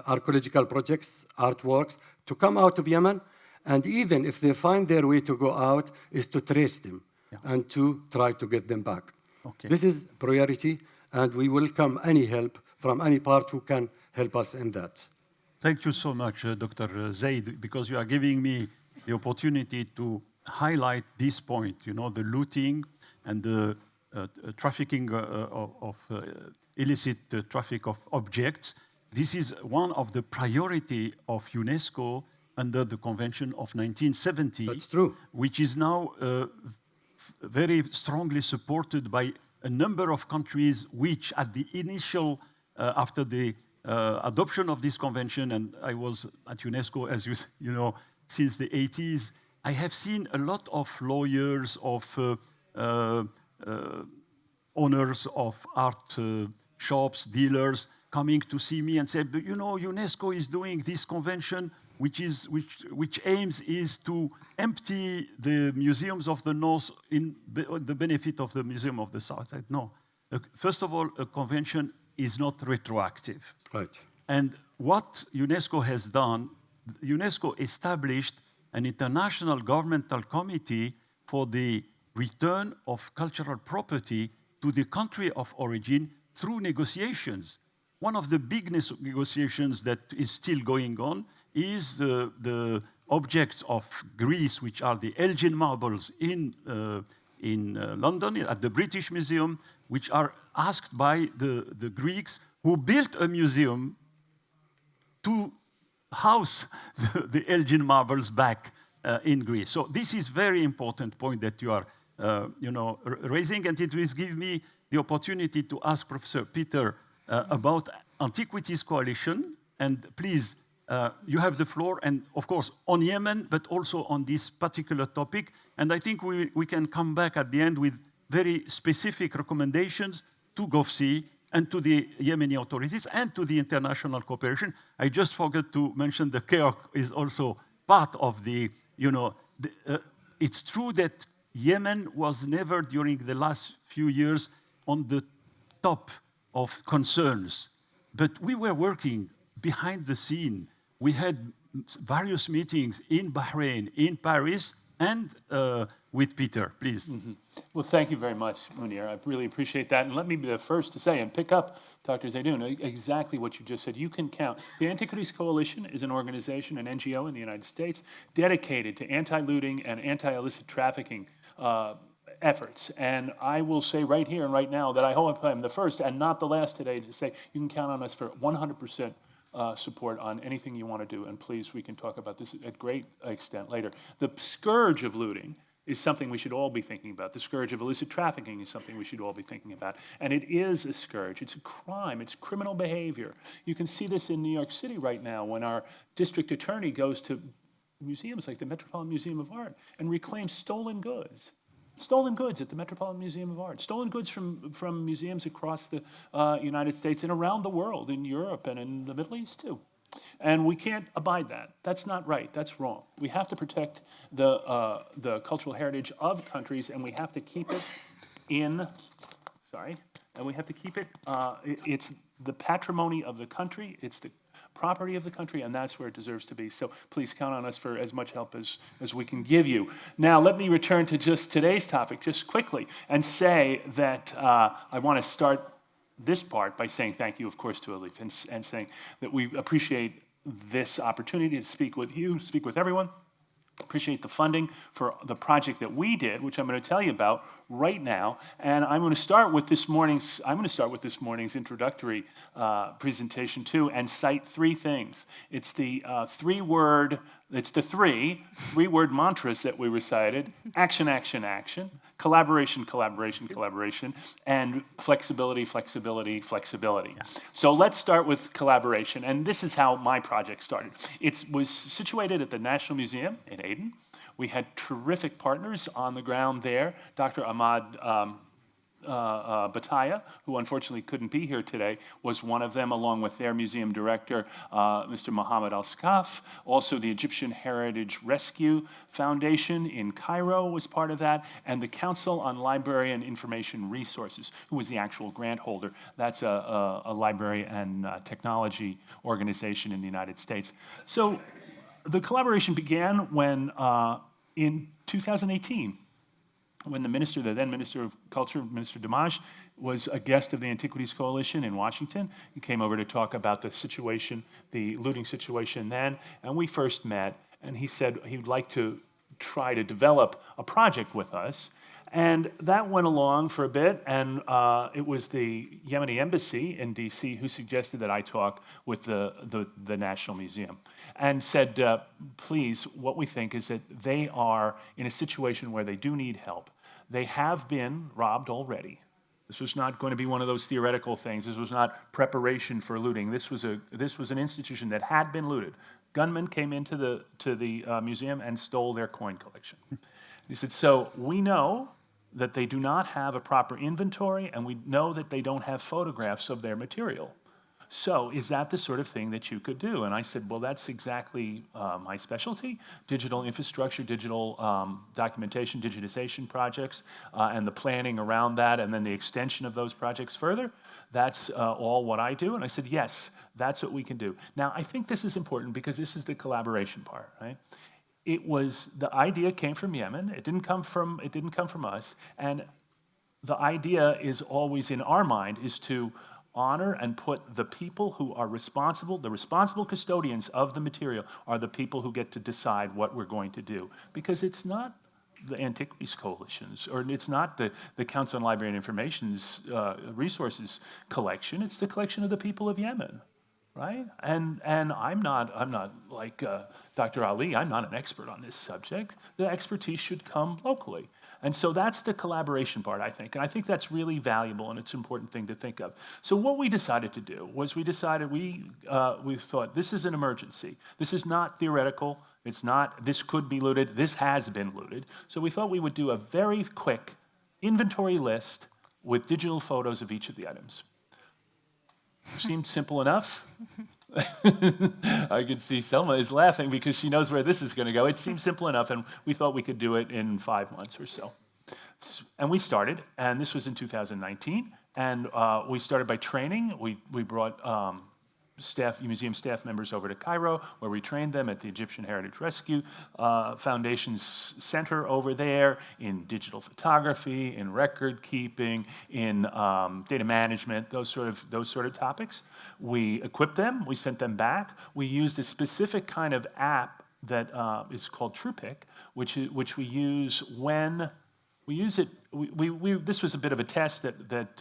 archaeological projects, artworks to come out of Yemen, and even if they find their way to go out, is to trace them and to try to get them back. Okay. This is priority, and we welcome any help from any part who can help us in that. Thank you so much, Dr. Zaid, because you are giving me the opportunity to highlight this point, you know, the looting and the trafficking of illicit traffic of objects. This is one of the priority of UNESCO under the Convention of 1970. That's true. Which is now very strongly supported by a number of countries which at the initial, after the adoption of this convention, and I was at UNESCO, as you know, since the 80s, I have seen a lot of lawyers, of owners of art shops, dealers, coming to see me and say, you know, UNESCO is doing this convention which aims is to empty the museums of the North in the benefit of the Museum of the South. I said, no. First of all, a convention is not retroactive. Right. And what UNESCO has done, UNESCO established an international governmental committee for the return of cultural property to the country of origin through negotiations. One of the big negotiations that is still going on is the objects of Greece, which are the Elgin marbles in London at the British Museum, which are asked by the Greeks who built a museum to house the Elgin marbles back in Greece. So this is very important point that you are raising, and it will give me the opportunity to ask Professor Peter about Antiquities Coalition. And please, you have the floor, and of course on Yemen, but also on this particular topic. And I think we can come back at the end with very specific recommendations to GOPCHY and to the Yemeni authorities and to the international cooperation. I just forgot to mention the KEOK is also part of the, it's true that Yemen was never during the last few years on the top of concerns, but we were working behind the scene. We had various meetings in Bahrain, in Paris, and with Peter, please. Mm-hmm. Well, thank you very much, Mounir. I really appreciate that. And let me be the first to say and pick up, Dr. Zaidoun, exactly what you just said. You can count. The Antiquities Coalition is an organization, an NGO in the United States, dedicated to anti-looting and anti-illicit trafficking efforts. And I will say right here and right now that I hope I'm the first and not the last today to say you can count on us for 100% support on anything you want to do. And please, we can talk about this at great extent later. The scourge of looting is something we should all be thinking about. The scourge of illicit trafficking is something we should all be thinking about. And it is a scourge. It's a crime. It's criminal behavior. You can see this in New York City right now when our district attorney goes to museums like the Metropolitan Museum of Art and reclaims stolen goods. Stolen goods at the Metropolitan Museum of Art. Stolen goods from museums across the United States and around the world, in Europe and in the Middle East too. And we can't abide that. That's not right. That's wrong. We have to protect the cultural heritage of countries, and we have to keep it and we have to keep it, it's the patrimony of the country, it's the property of the country, and that's where it deserves to be. So please count on us for as much help as we can give you. Now, let me return to just today's topic just quickly and say that I want to start this part by saying thank you, of course, to ALIPH and saying that we appreciate this opportunity to speak with you, speak with everyone. Appreciate the funding for the project that we did, which I'm going to tell you about right now. And I'm going to start with this morning's introductory presentation too, and cite three things. It's the three-word mantras that we recited: action, action, action, collaboration, collaboration, collaboration, and flexibility, flexibility, flexibility. Yeah. So let's start with collaboration, and this is how my project started. It was situated at the National Museum in Aden. We had terrific partners on the ground there. Dr. Ahmed Bataya, who unfortunately couldn't be here today, was one of them, along with their museum director, Mr. Mohammed Al-Skaf. Also, the Egyptian Heritage Rescue Foundation in Cairo was part of that, and the Council on Library and Information Resources, who was the actual grant holder. That's a library and technology organization in the United States. So the collaboration began when, in 2018, when the then Minister of Culture, Minister Damaj, was a guest of the Antiquities Coalition in Washington. He came over to talk about the situation, the looting situation then, and we first met, and he said he would like to try to develop a project with us. And that went along for a bit, and it was the Yemeni embassy in DC who suggested that I talk with the National Museum and said, please, what we think is that they are in a situation where they do need help. They have been robbed already. This was not going to be one of those theoretical things. This was not preparation for looting. This was an institution that had been looted. Gunmen came into the museum and stole their coin collection. He said, so we know that they do not have a proper inventory, and we know that they don't have photographs of their material. So is that the sort of thing that you could do? And I said, well, that's exactly my specialty, digital infrastructure, digital documentation, digitization projects, and the planning around that, and then the extension of those projects further. That's all what I do. And I said, yes, that's what we can do. Now, I think this is important because this is the collaboration part, right? It was, the idea came from Yemen. It didn't come from us. And the idea is always in our mind is to honor and put the people who are responsible, the responsible custodians of the material are the people who get to decide what we're going to do. Because it's not the Antiquities coalitions, or it's not the Council on Library and Information's resources collection, it's the collection of the people of Yemen. Right? And I'm not like Dr. Ali, I'm not an expert on this subject. The expertise should come locally. And so that's the collaboration part, I think. And I think that's really valuable, and it's an important thing to think of. So what we decided to do was we thought this is an emergency. This is not theoretical. It's not, this could be looted. This has been looted. So we thought we would do a very quick inventory list with digital photos of each of the items. Seemed simple enough. I can see Selma is laughing because she knows where this is going to go. It seemed simple enough, and we thought we could do it in 5 months or so. And we started, and this was in 2019, and we started by training. We brought museum staff members over to Cairo, where we trained them at the Egyptian Heritage Rescue Foundation's center over there in digital photography, in record keeping, in data management, those sort of topics. We equipped them. We sent them back. We used a specific kind of app that is called TruePic, which we use when we use it. This was a bit of a test that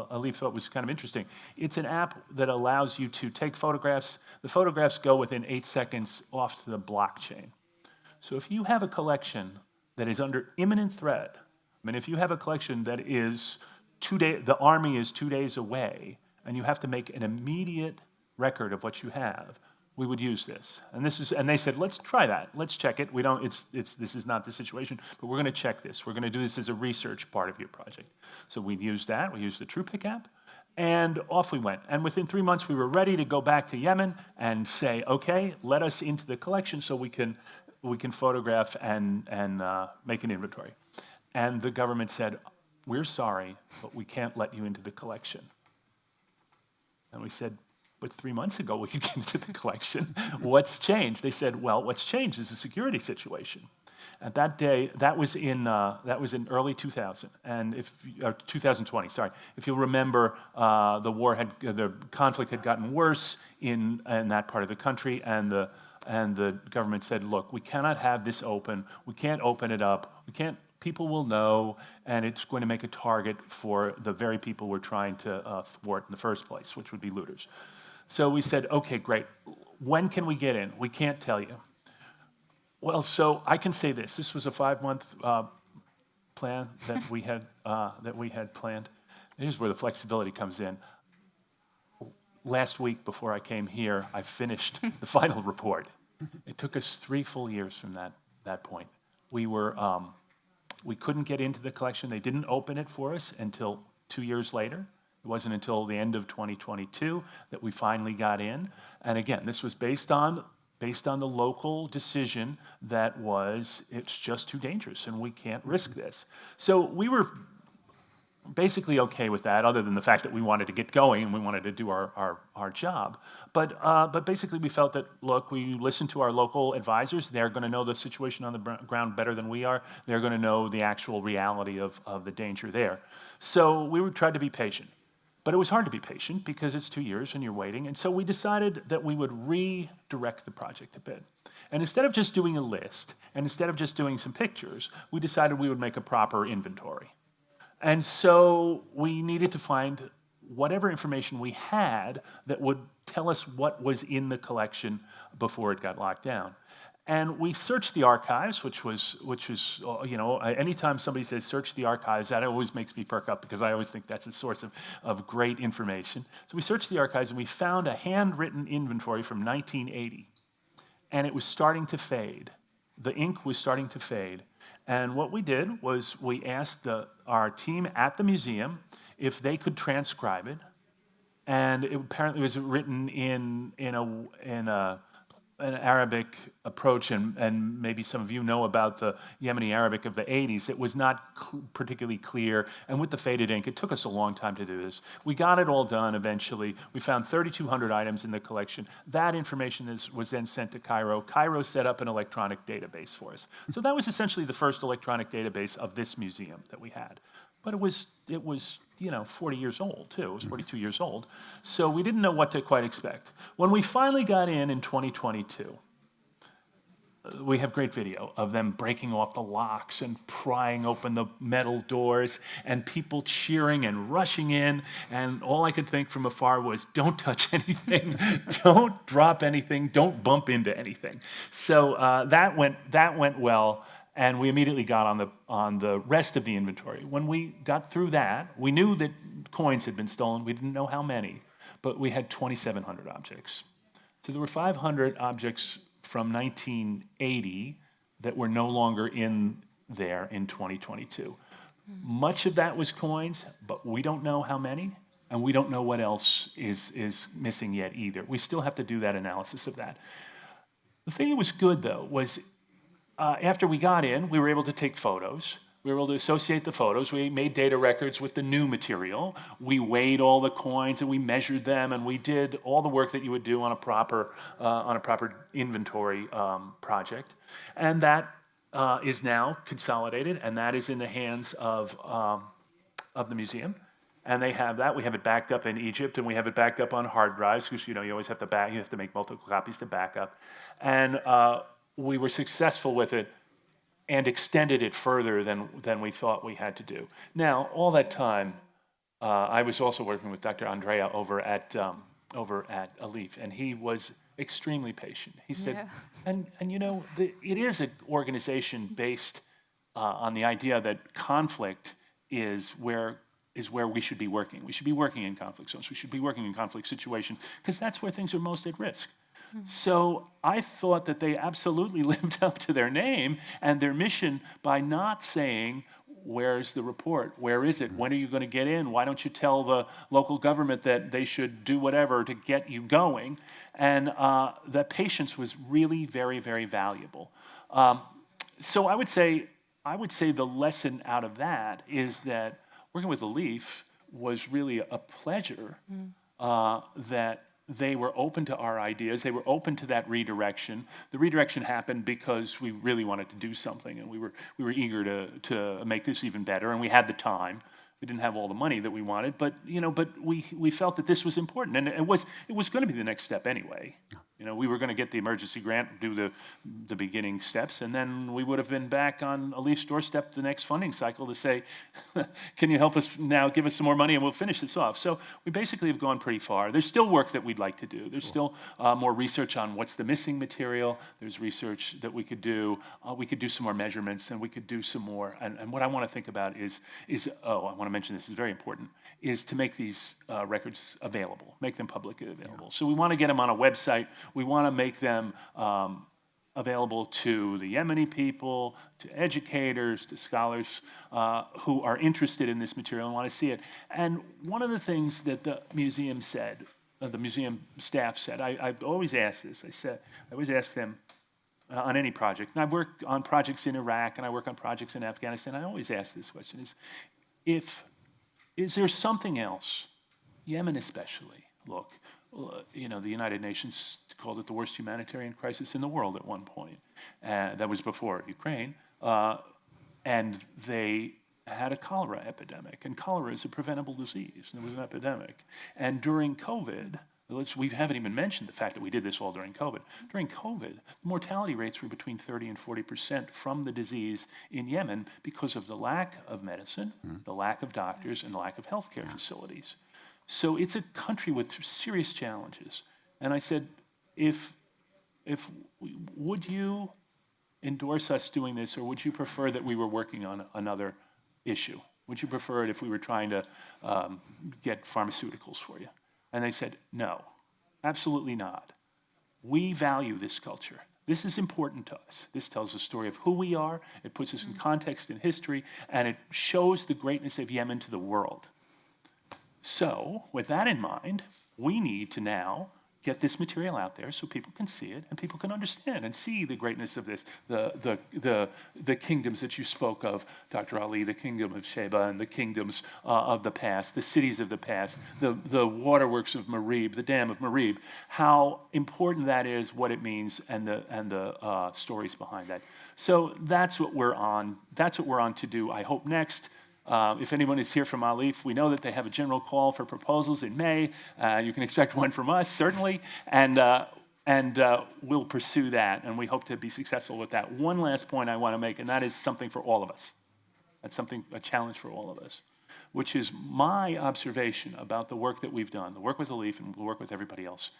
ALIPH thought was kind of interesting. It's an app that allows you to take photographs. The photographs go within 8 seconds off to the blockchain. So if you have a collection that is under imminent threat, I mean, if you have a collection that is the army is 2 days away, and you have to make an immediate record of what you have, we would use this. And they said, let's try that. Let's check it. This is not the situation, but we're going to check this. We're going to do this as a research part of your project. So we used that. We used the TruePic app, and off we went. And within 3 months, we were ready to go back to Yemen and say, okay, let us into the collection so we can photograph and make an inventory. And the government said, we're sorry, but we can't let you into the collection. And we said, but 3 months ago, we could get into the collection. What's changed? They said, well, what's changed is the security situation. At that day, that was in early 2000, and 2020. Sorry, if you'll remember, the conflict had gotten worse in that part of the country, and the government said, look, we cannot have this open. We can't open it up. We can't. People will know, and it's going to make a target for the very people we're trying to thwart in the first place, which would be looters. So we said, okay, great. When can we get in? We can't tell you. Well, so I can say this. This was a 5-month plan that we had planned. Here's where the flexibility comes in. Last week, before I came here, I finished the final report. It took us 3 full years from that point. We couldn't get into the collection. They didn't open it for us until 2 years later. It wasn't until the end of 2022 that we finally got in. And again, this was based on the local decision that it's just too dangerous and we can't risk this. So we were basically okay with that, other than the fact that we wanted to get going and we wanted to do our job. But basically we felt that, look, we listened to our local advisors. They're going to know the situation on the ground better than we are. They're going to know the actual reality of the danger there. So we tried to be patient. But it was hard to be patient because it's 2 years and you're waiting. And so we decided that we would redirect the project a bit. And instead of just doing a list, and instead of just doing some pictures, we decided we would make a proper inventory. And so we needed to find whatever information we had that would tell us what was in the collection before it got locked down. And we searched the archives, which was, you know, anytime somebody says search the archives, that always makes me perk up because I always think that's a source of great information. So we searched the archives and we found a handwritten inventory from 1980. And it was starting to fade. The ink was starting to fade. And what we did was we asked our team at the museum if they could transcribe it. And it apparently was written in an Arabic approach, and maybe some of you know about the Yemeni Arabic of the 80s. It was not particularly clear, and with the faded ink, it took us a long time to do this. We got it all done eventually. We found 3,200 items in the collection. That information was then sent to Cairo. Cairo set up an electronic database for us. So that was essentially the first electronic database of this museum that we had. But it was, you know, 40 years old, too. It was 42 years old. So we didn't know what to quite expect. When we finally got in 2022, we have great video of them breaking off the locks and prying open the metal doors and people cheering and rushing in. And all I could think from afar was, don't touch anything, don't drop anything, don't bump into anything. So that went well. And we immediately got on the rest of the inventory. When we got through that, we knew that coins had been stolen. We didn't know how many, but we had 2,700 objects. So there were 500 objects from 1980 that were no longer in there in 2022. Much of that was coins, but we don't know how many, and we don't know what else is missing yet either. We still have to do that analysis of that. The thing that was good, though, was after we got in, we were able to take photos. We were able to associate the photos. We made data records with the new material. We weighed all the coins and we measured them, and we did all the work that you would do on a proper inventory project. And that is now consolidated, and that is in the hands of the museum. And they have that. We have it backed up in Egypt, and we have it backed up on hard drives because, you know, you always have to you have to make multiple copies to back up. And we were successful with it and extended it further than we thought we had to do. Now, all that time, I was also working with Dr. Andrea over at ALIPH, and he was extremely patient. He said, yeah. and you know, it is an organization based on the idea that conflict is where we should be working. We should be working in conflict zones. We should be working in conflict situations because that's where things are most at risk. So I thought that they absolutely lived up to their name and their mission by not saying, where's the report? Where is it? When are you going to get in? Why don't you tell the local government that they should do whatever to get you going? And that patience was really very, very valuable. So I would say the lesson out of that is that working with ALIPH was really a pleasure that they were open to our ideas. They were open to that redirection. The redirection happened because we really wanted to do something, and we were eager to make this even better, and we had the time. We didn't have all the money that we wanted, but we felt that this was important, and it was going to be the next step anyway. You know, we were going to get the emergency grant, do the beginning steps, and then we would have been back on ALIPH's doorstep the next funding cycle to say, can you help us now, give us some more money, and we'll finish this off. So we basically have gone pretty far. There's still work that we'd like to do. There's still more research on what's the missing material. There's research that we could do. We could do some more measurements, and we could do some more. And what I want to think about is I want to mention this is very important, is to make these records available, make them publicly available. Yeah. So we want to get them on a website. We want to make them available to the Yemeni people, to educators, to scholars who are interested in this material and want to see it. And one of the things that the museum said, the museum staff said, I've always asked this, I always ask them on any project, and I work on projects in Iraq and I work on projects in Afghanistan, I always ask this question, is there something else, Yemen especially, look, you know, the United Nations called it the worst humanitarian crisis in the world at one point. That was before Ukraine. And they had a cholera epidemic. And cholera is a preventable disease. And it was an epidemic. And during COVID, We haven't even mentioned the fact that we did this all during COVID. During COVID, mortality rates were between 30 and 40% from the disease in Yemen because of the lack of medicine, the lack of doctors, and the lack of healthcare facilities. So it's a country with serious challenges. And I said, would you endorse us doing this, or would you prefer that we were working on another issue? Would you prefer it if we were trying to get pharmaceuticals for you? And they said, no, absolutely not. We value this culture. This is important to us. This tells the story of who we are. It puts us in context in history, and it shows the greatness of Yemen to the world. So, with that in mind, we need to now get this material out there so people can see it and people can understand and see the greatness of this, the kingdoms that you spoke of, Dr. Ali, the kingdom of Sheba and the kingdoms of the past, the cities of the past, the waterworks of Marib, the dam of Marib, how important that is, what it means, and the stories behind that. So that's what we're on. That's what we're on to do, I hope, next. If anyone is here from ALIPH, we know that they have a general call for proposals in May. You can expect one from us, certainly, and we'll pursue that, and we hope to be successful with that. One last point I want to make, and that is something for all of us. That's a challenge for all of us, which is my observation about the work that we've done, the work with ALIPH and the work with everybody else,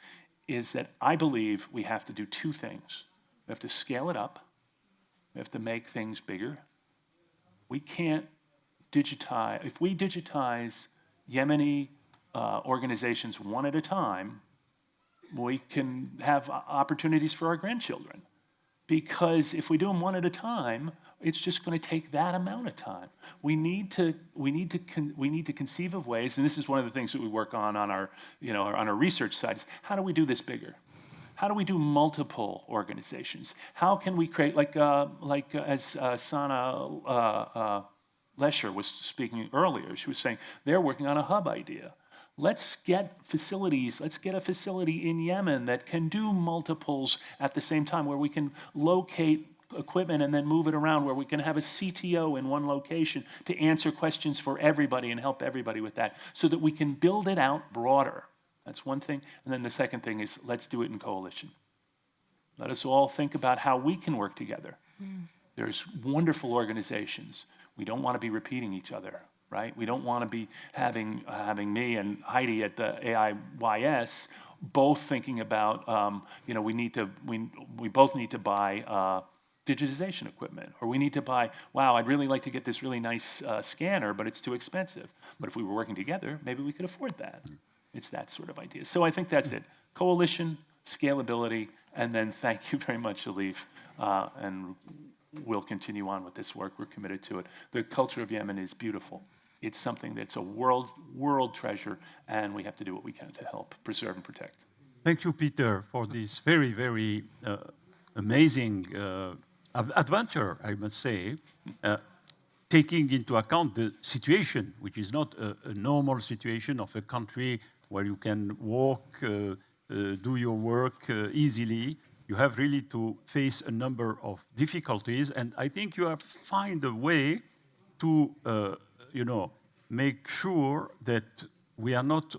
is that I believe we have to do two things. We have to scale it up. We have to make things bigger. We can't digitize. If we digitize Yemeni organizations one at a time, we can have opportunities for our grandchildren. Because if we do them one at a time, it's just going to take that amount of time. We need to conceive of ways, and this is one of the things that we work on our research side, is how do we do this bigger? How do we do multiple organizations? How can we create, as Sana Lesher was speaking earlier, she was saying they're working on a hub idea. Let's get facilities, let's get a facility in Yemen that can do multiples at the same time, where we can locate equipment and then move it around, where we can have a CTO in one location to answer questions for everybody and help everybody with that, so that we can build it out broader. That's one thing. And then the second thing is, let's do it in coalition. Let us all think about how we can work together. There's wonderful organizations. We don't want to be repeating each other, right? We don't want to be having me and Heidi at the AIYS both thinking about, we both need to buy digitization equipment, or we need to buy, wow, I'd really like to get this really nice scanner, but it's too expensive. But if we were working together, maybe we could afford that. It's that sort of idea. So I think that's it. Coalition, scalability, and then thank you very much, ALIPH, and we'll continue on with this work. We're committed to it. The culture of Yemen is beautiful. It's something that's a world treasure, and we have to do what we can to help preserve and protect. Thank you, Peter, for this very, very amazing adventure, I must say, taking into account the situation, which is not a normal situation of a country where you can walk, do your work easily. You have really to face a number of difficulties, and I think you have to find a way to, make sure that we are not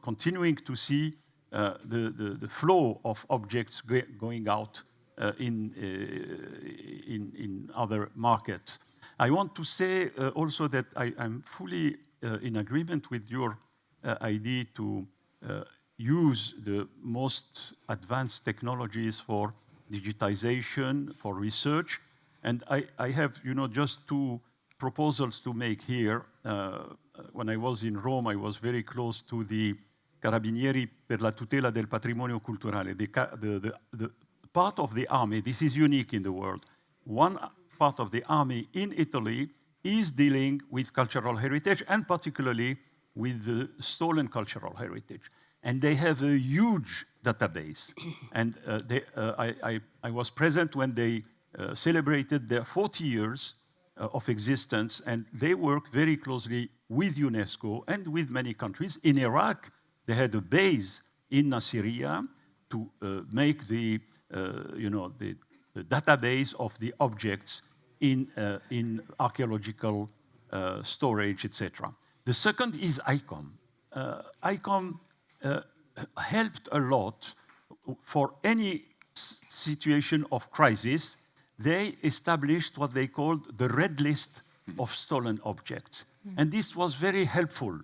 continuing to see the flow of objects going out in other markets. I want to say also that I'm fully in agreement with your idea to use the most advanced technologies for digitization, for research. And I have, just two proposals to make here. When I was in Rome, I was very close to the Carabinieri per la tutela del patrimonio culturale, the part of the army. This is unique in the world. One part of the army in Italy is dealing with cultural heritage, and particularly with the stolen cultural heritage. And they have a huge database. And I was present when they celebrated their 40 years of existence, and they work very closely with UNESCO and with many countries. In Iraq, they had a base in Nasiriyah to make the database of the objects in archaeological storage, etc. The second is ICOM. ICOM helped a lot for any situation of crisis. They established what they called the red list of stolen objects. And this was very helpful.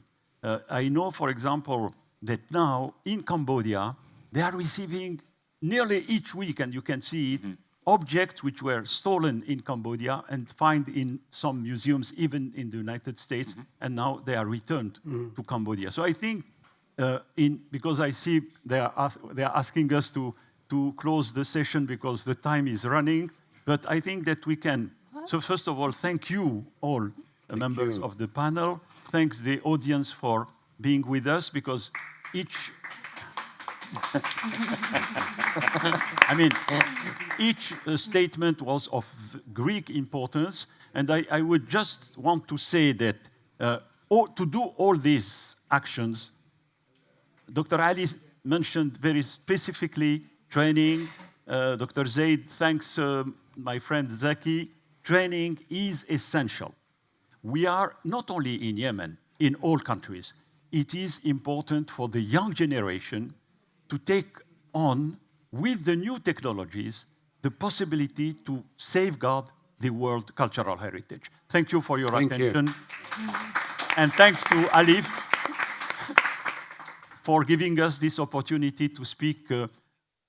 I know, for example, that now in Cambodia, they are receiving nearly each week, and you can see it, objects which were stolen in Cambodia and found in some museums, even in the United States, and now they are returned to Cambodia. So I think, because I see they are asking us to close the session because the time is running, but I think that we can. So first of all, thank you all, the members of the panel. Thanks the audience for being with us, because each each statement was of Greek importance, and I would just want to say that to do all these actions, Dr. Ali mentioned very specifically training. Dr. Zaid thanks my friend Zaki. Training is essential. We are not only in Yemen, in all countries. It is important for the young generation to take on, with the new technologies, the possibility to safeguard the world cultural heritage. Thank you for your attention. And thanks to ALIPH for giving us this opportunity to speak,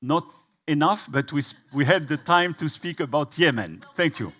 not enough, but we had the time to speak about Yemen. Thank you.